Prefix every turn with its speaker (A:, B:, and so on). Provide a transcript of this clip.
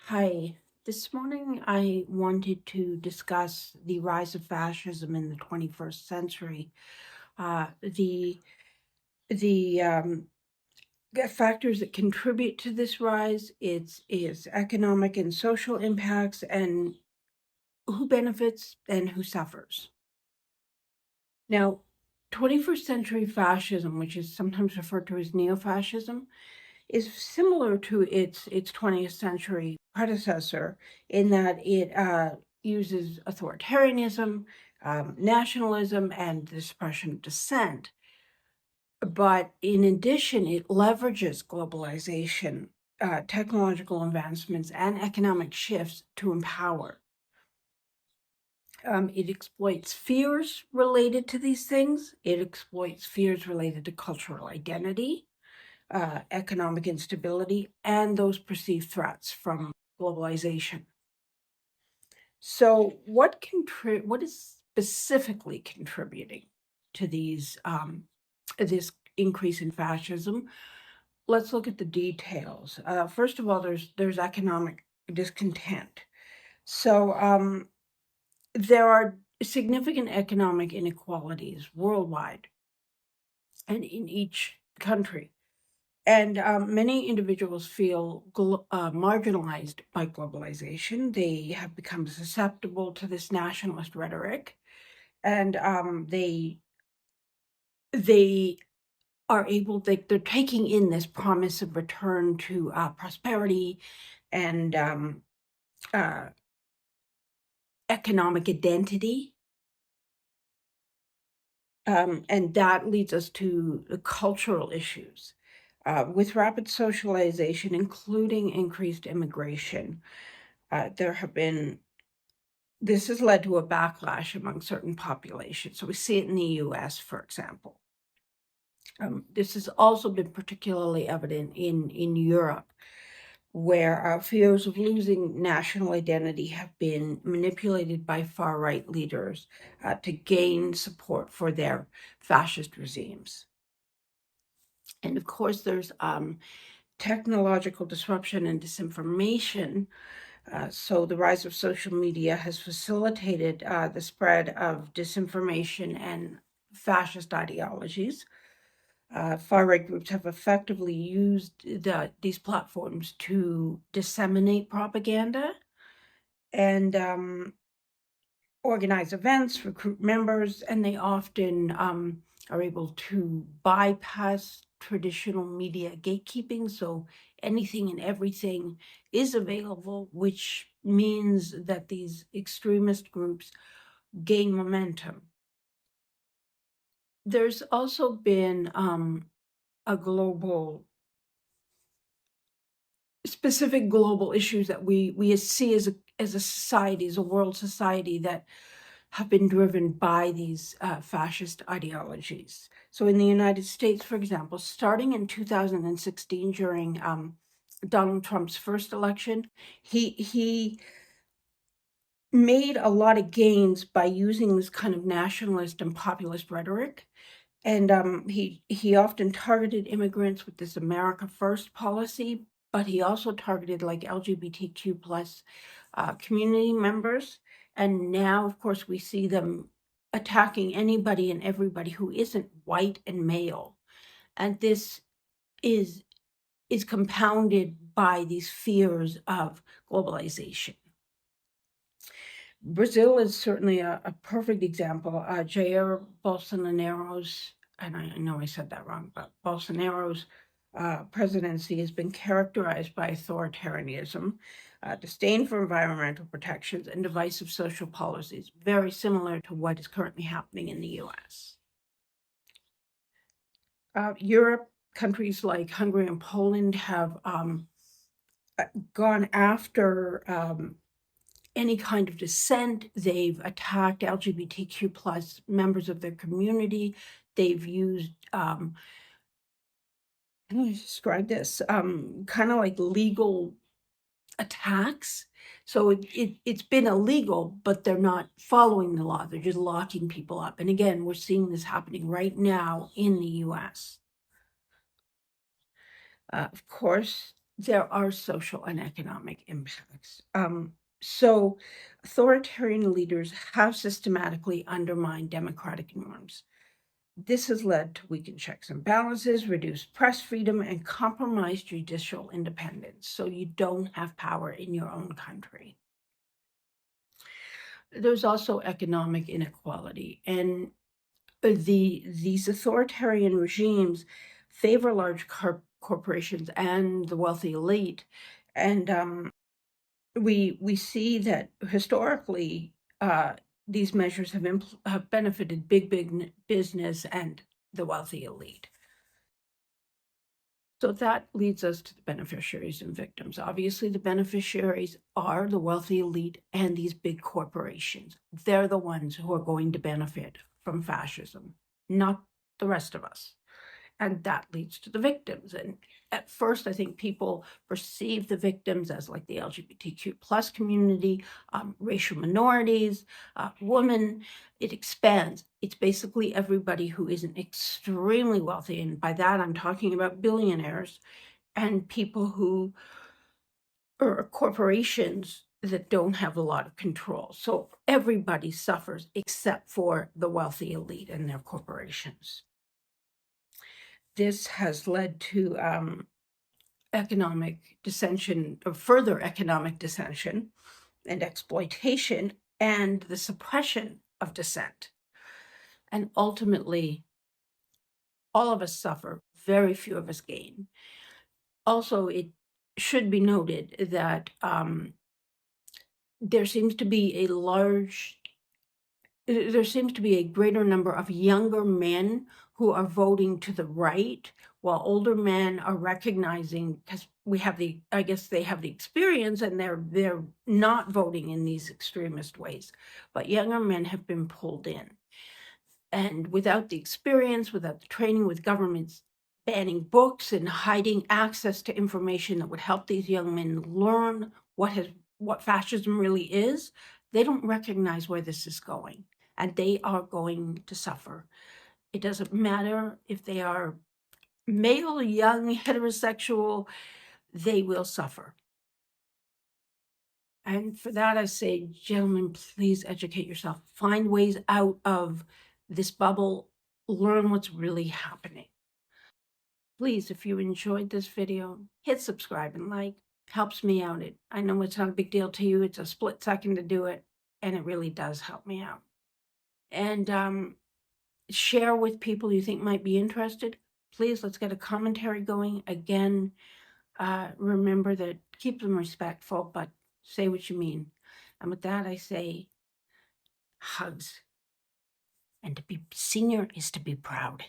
A: Hi. This morning I wanted to discuss the rise of fascism in the 21st century. The factors that contribute to this rise, its economic and social impacts, and who benefits and who suffers. Now, 21st century fascism, which is sometimes referred to as neo-fascism, is similar to its 20th century predecessor in that it uses authoritarianism, nationalism, and the suppression of dissent. But in addition, it leverages globalization, technological advancements, and economic shifts to empower. It exploits fears related to these things. It exploits fears related to cultural identity, economic instability, and those perceived threats from globalization. So, what is specifically contributing to this increase in fascism? Let's look at the details. First of all, there's economic discontent. So there are significant economic inequalities worldwide and in each country. And many individuals feel marginalized by globalization. They have become susceptible to this nationalist rhetoric, and they are they're taking in this promise of return to prosperity and uh, economic identity. And that leads us to the cultural issues. With rapid socialization, including increased immigration, this has led to a backlash among certain populations. So we see it in the US, for example. This has also been particularly evident in Europe, where fears of losing national identity have been manipulated by far-right leaders to gain support for their fascist regimes. And of course, there's technological disruption and disinformation. So the rise of social media has facilitated the spread of disinformation and fascist ideologies. Far-right groups have effectively used these platforms to disseminate propaganda and organize events, recruit members, and they often are able to bypass traditional media gatekeeping. So anything and everything is available, which means that these extremist groups gain momentum. There's also been a specific global issues that we see as a society, as a world society, that have been driven by these fascist ideologies. So in the United States, for example, starting in 2016 during Donald Trump's first election, he made a lot of gains by using this kind of nationalist and populist rhetoric. And he often targeted immigrants with this America First policy, but he also targeted like LGBTQ plus community members. And now, of course, we see them attacking anybody and everybody who isn't white and male. And this is compounded by these fears of globalization. Brazil is certainly a perfect example. Jair Bolsonaro's, and I know I said that wrong, but Bolsonaro's presidency has been characterized by authoritarianism, disdain for environmental protections, and divisive social policies, very similar to what is currently happening in the US. Europe, countries like Hungary and Poland have gone after any kind of dissent. They've attacked LGBTQ plus members of their community. They've used, how do I describe this? Kind of like legal attacks. So it's been illegal, but they're not following the law. They're just locking people up. And again, we're seeing this happening right now in the US. Of course, there are social and economic impacts. So authoritarian leaders have systematically undermined democratic norms. This has led to weakened checks and balances, reduced press freedom, and compromised judicial independence. So you don't have power in your own country. There's also economic inequality, and these authoritarian regimes favor large corporations and the wealthy elite, and we see that historically these measures have benefited big business and the wealthy elite. So that leads us to the beneficiaries and victims. Obviously, the beneficiaries are the wealthy elite and these big corporations. They're the ones who are going to benefit from fascism, not the rest of us. And that leads to the victims. And at first, I think people perceive the victims as like the LGBTQ plus community, racial minorities, women. It expands. It's basically everybody who isn't extremely wealthy. And by that, I'm talking about billionaires and people who are corporations that don't have a lot of control. So everybody suffers except for the wealthy elite and their corporations. This has led to economic dissension, or further economic dissension and exploitation, and the suppression of dissent. And ultimately, all of us suffer, very few of us gain. Also, it should be noted that there seems to be a greater number of younger men who are voting to the right, while older men are recognizing, because I guess they have the experience and they're not voting in these extremist ways. But younger men have been pulled in. And without the experience, without the training, with governments banning books and hiding access to information that would help these young men learn what fascism really is, they don't recognize where this is going, and they are going to suffer. It doesn't matter if they are male, young, heterosexual, they will suffer. And for that, I say, gentlemen, please educate yourself. Find ways out of this bubble. Learn what's really happening. Please, if you enjoyed this video, hit subscribe and like. Helps me out. I know it's not a big deal to you. It's a split second to do it, and it really does help me out. And share with people you think might be interested. Please, let's get a commentary going. Again, remember that keep them respectful, but say what you mean. And with that, I say hugs. And to be senior is to be proud.